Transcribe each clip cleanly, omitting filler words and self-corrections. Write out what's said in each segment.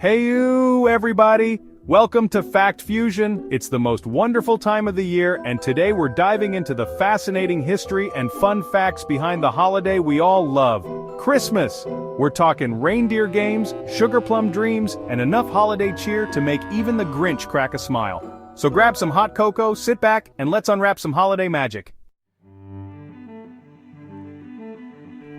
Hey you, everybody! Welcome to FactFusion. It's the most wonderful time of the year, and today we're diving into the fascinating history and fun facts behind the holiday we all love, Christmas. We're talking reindeer games, sugar plum dreams, and enough holiday cheer to make even the Grinch crack a smile. So grab some hot cocoa, sit back, and let's unwrap some holiday magic.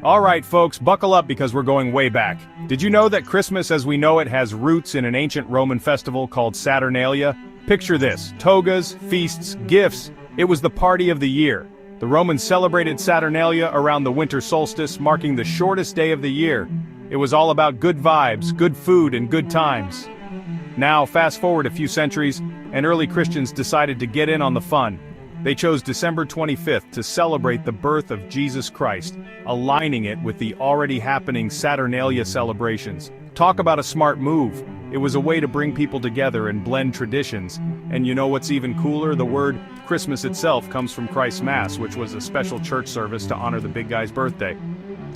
Alright folks, buckle up because we're going way back. Did you know that Christmas as we know it has roots in an ancient Roman festival called Saturnalia? Picture this, togas, feasts, gifts. It was the party of the year. The Romans celebrated Saturnalia around the winter solstice, marking the shortest day of the year. It was all about good vibes, good food, and good times. Now, fast forward a few centuries, and early Christians decided to get in on the fun. They chose December 25th to celebrate the birth of Jesus Christ, aligning it with the already happening Saturnalia celebrations. Talk about a smart move. It was a way to bring people together and blend traditions. And you know what's even cooler? The word Christmas itself comes from Christ's Mass, which was a special church service to honor the big guy's birthday.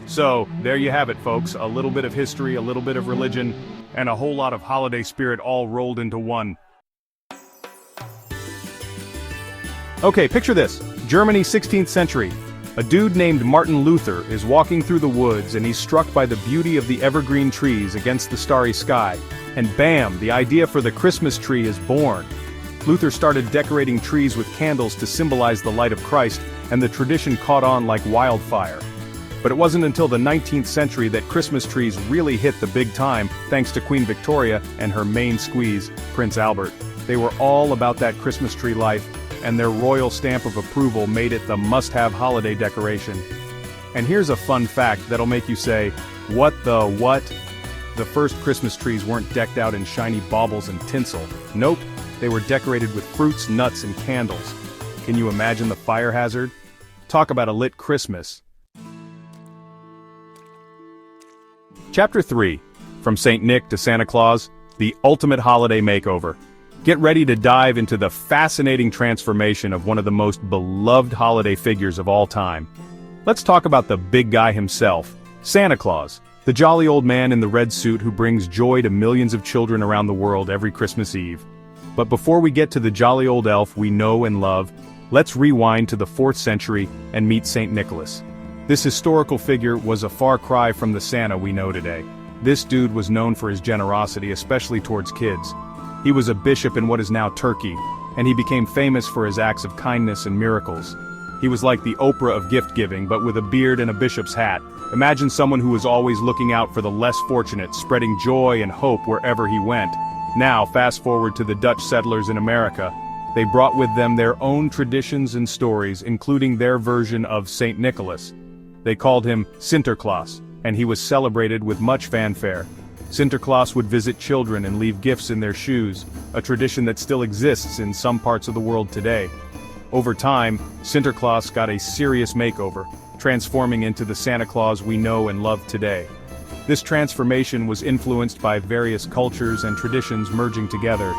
So, there you have it folks, a little bit of history, a little bit of religion, and a whole lot of holiday spirit all rolled into one. Okay, picture this. Germany, 16th century. A dude named Martin Luther is walking through the woods and he's struck by the beauty of the evergreen trees against the starry sky. And bam, the idea for the Christmas tree is born. Luther started decorating trees with candles to symbolize the light of Christ, and the tradition caught on like wildfire. But it wasn't until the 19th century that Christmas trees really hit the big time, thanks to Queen Victoria and her main squeeze, Prince Albert. They were all about that Christmas tree life, and their royal stamp of approval made it the must-have holiday decoration. And here's a fun fact that'll make you say, what the what? The first Christmas trees weren't decked out in shiny baubles and tinsel. Nope, they were decorated with fruits, nuts, and candles. Can you imagine the fire hazard? Talk about a lit Christmas. Chapter 3. From St. Nick to Santa Claus, the ultimate holiday makeover. Get ready to dive into the fascinating transformation of one of the most beloved holiday figures of all time. Let's talk about the big guy himself, Santa Claus, the jolly old man in the red suit who brings joy to millions of children around the world every Christmas Eve. But before we get to the jolly old elf we know and love, let's rewind to the 4th century and meet St. Nicholas. This historical figure was a far cry from the Santa we know today. This dude was known for his generosity, especially towards kids. He was a bishop in what is now Turkey, and he became famous for his acts of kindness and miracles. He was like the Oprah of gift-giving, but with a beard and a bishop's hat. Imagine someone who was always looking out for the less fortunate, spreading joy and hope wherever he went. Now, fast forward to the Dutch settlers in America. They brought with them their own traditions and stories, including their version of St. Nicholas. They called him Sinterklaas, and he was celebrated with much fanfare. Sinterklaas would visit children and leave gifts in their shoes, a tradition that still exists in some parts of the world today. Over time, Sinterklaas got a serious makeover, transforming into the Santa Claus we know and love today. This transformation was influenced by various cultures and traditions merging together.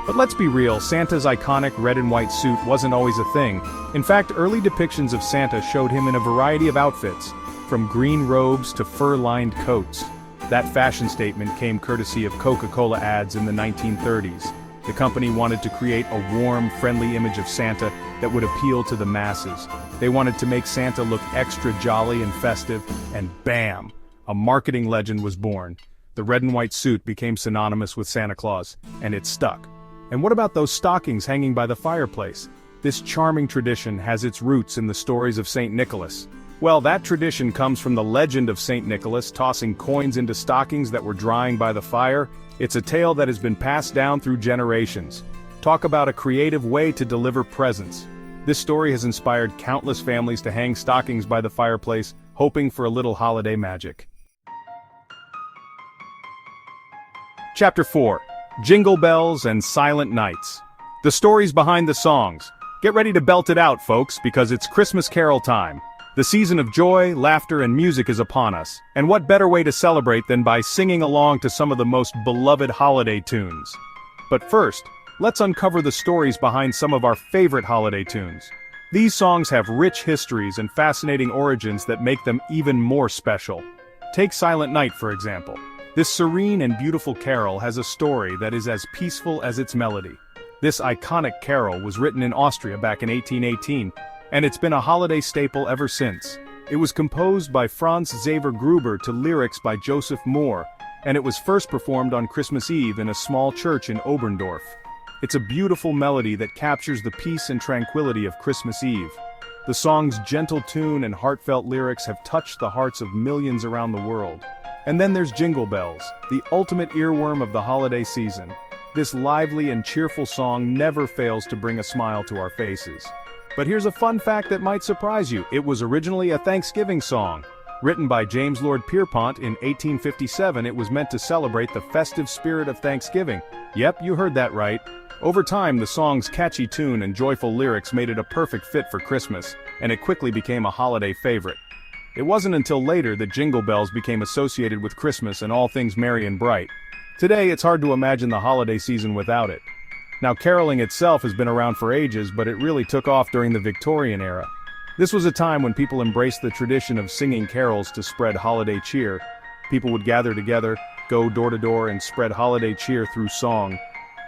But let's be real, Santa's iconic red and white suit wasn't always a thing. In fact, early depictions of Santa showed him in a variety of outfits, from green robes to fur-lined coats. That fashion statement came courtesy of Coca-Cola ads in the 1930s. The company wanted to create a warm, friendly image of Santa that would appeal to the masses. They wanted to make Santa look extra jolly and festive, and bam! A marketing legend was born. The red and white suit became synonymous with Santa Claus, and it stuck. And what about those stockings hanging by the fireplace? This charming tradition has its roots in the stories of St. Nicholas. Well, that tradition comes from the legend of St. Nicholas tossing coins into stockings that were drying by the fire. It's a tale that has been passed down through generations. Talk about a creative way to deliver presents. This story has inspired countless families to hang stockings by the fireplace, hoping for a little holiday magic. Chapter 4. Jingle Bells and Silent Nights. The stories behind the songs. Get ready to belt it out, folks, because it's Christmas Carol time. The season of joy, laughter, and music is upon us, and what better way to celebrate than by singing along to some of the most beloved holiday tunes. But first, let's uncover the stories behind some of our favorite holiday tunes. These songs have rich histories and fascinating origins that make them even more special. Take Silent Night, for example. This serene and beautiful carol has a story that is as peaceful as its melody. This iconic carol was written in Austria back in 1818, and it's been a holiday staple ever since. It was composed by Franz Xaver Gruber to lyrics by Joseph Mohr, and it was first performed on Christmas Eve in a small church in Oberndorf. It's a beautiful melody that captures the peace and tranquility of Christmas Eve. The song's gentle tune and heartfelt lyrics have touched the hearts of millions around the world. And then there's Jingle Bells, the ultimate earworm of the holiday season. This lively and cheerful song never fails to bring a smile to our faces. But here's a fun fact that might surprise you. It was originally a Thanksgiving song. Written by James Lord Pierpont in 1857, it was meant to celebrate the festive spirit of Thanksgiving. Yep, you heard that right. Over time, the song's catchy tune and joyful lyrics made it a perfect fit for Christmas, and it quickly became a holiday favorite. It wasn't until later that Jingle Bells became associated with Christmas and all things merry and bright. Today, it's hard to imagine the holiday season without it. Now, caroling itself has been around for ages, but it really took off during the Victorian era. This was a time when people embraced the tradition of singing carols to spread holiday cheer. People would gather together, go door to door, and spread holiday cheer through song.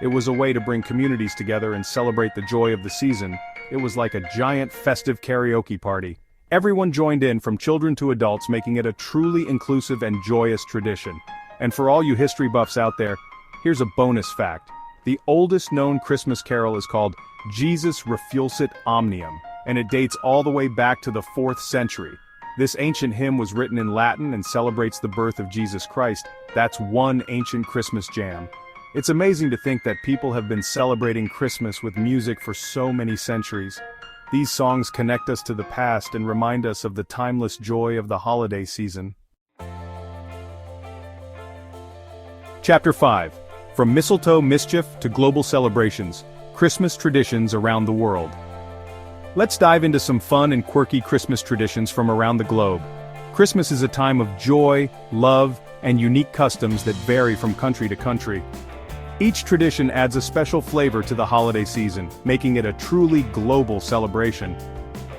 It was a way to bring communities together and celebrate the joy of the season. It was like a giant festive karaoke party. Everyone joined in, from children to adults, making it a truly inclusive and joyous tradition. And for all you history buffs out there, here's a bonus fact. The oldest known Christmas carol is called Jesus Refulsit Omnium, and it dates all the way back to the 4th century. This ancient hymn was written in Latin and celebrates the birth of Jesus Christ. That's one ancient Christmas jam. It's amazing to think that people have been celebrating Christmas with music for so many centuries. These songs connect us to the past and remind us of the timeless joy of the holiday season. Chapter 5. From mistletoe mischief to global celebrations, Christmas traditions around the world. Let's dive into some fun and quirky Christmas traditions from around the globe. Christmas is a time of joy, love, and unique customs that vary from country to country. Each tradition adds a special flavor to the holiday season, making it a truly global celebration.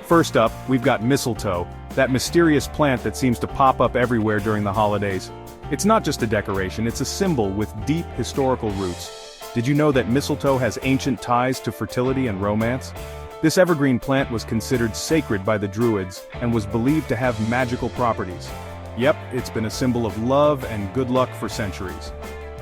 First up, we've got mistletoe, that mysterious plant that seems to pop up everywhere during the holidays. It's not just a decoration, it's a symbol with deep historical roots. Did you know that mistletoe has ancient ties to fertility and romance? This evergreen plant was considered sacred by the Druids and was believed to have magical properties. Yep, it's been a symbol of love and good luck for centuries.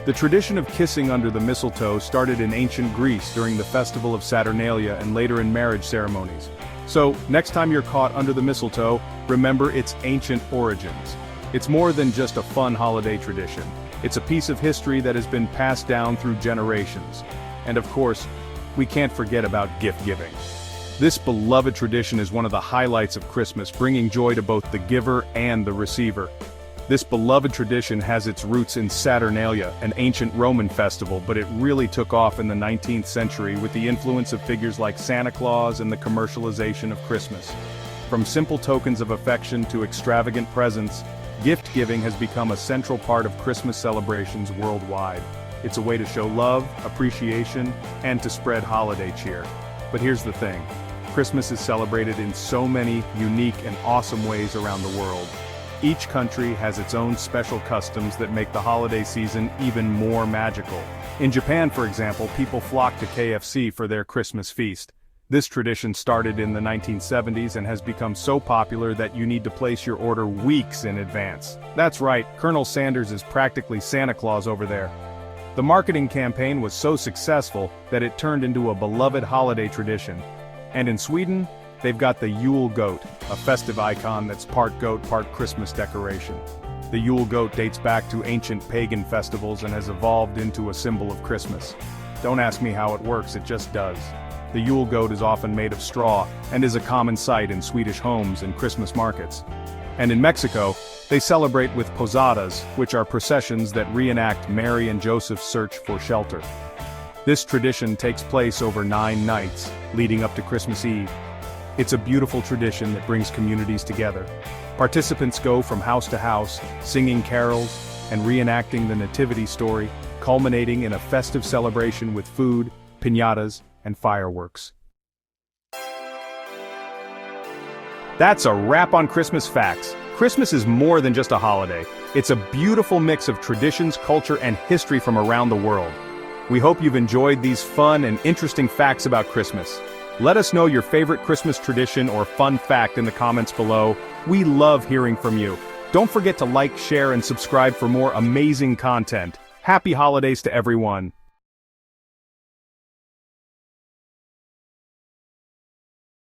The tradition of kissing under the mistletoe started in ancient Greece during the festival of Saturnalia and later in marriage ceremonies. So, next time you're caught under the mistletoe, remember its ancient origins. It's more than just a fun holiday tradition. It's a piece of history that has been passed down through generations. And of course, we can't forget about gift giving. This beloved tradition is one of the highlights of Christmas, bringing joy to both the giver and the receiver. This beloved tradition has its roots in Saturnalia, an ancient Roman festival, but it really took off in the 19th century with the influence of figures like Santa Claus and the commercialization of Christmas. From simple tokens of affection to extravagant presents, gift giving has become a central part of Christmas celebrations worldwide. It's a way to show love, appreciation, and to spread holiday cheer. But here's the thing. Christmas is celebrated in so many unique and awesome ways around the world. Each country has its own special customs that make the holiday season even more magical. In Japan, for example, people flock to KFC for their Christmas feast. This tradition started in the 1970s and has become so popular that you need to place your order weeks in advance. That's right, Colonel Sanders is practically Santa Claus over there. The marketing campaign was so successful that it turned into a beloved holiday tradition. And in Sweden, they've got the Yule goat, a festive icon that's part goat, part Christmas decoration. The Yule goat dates back to ancient pagan festivals and has evolved into a symbol of Christmas. Don't ask me how it works, it just does. The Yule goat is often made of straw and is a common sight in Swedish homes and Christmas markets. And in Mexico, they celebrate with posadas, which are processions that reenact Mary and Joseph's search for shelter. This tradition takes place over 9 nights, leading up to Christmas Eve. It's a beautiful tradition that brings communities together. Participants go from house to house, singing carols and reenacting the nativity story, culminating in a festive celebration with food, piñatas, and fireworks. That's a wrap on Christmas facts. Christmas is more than just a holiday. It's a beautiful mix of traditions, culture, and history from around the world. We hope you've enjoyed these fun and interesting facts about Christmas. Let us know your favorite Christmas tradition or fun fact in the comments below. We love hearing from you. Don't forget to like, share, and subscribe for more amazing content. Happy holidays to everyone.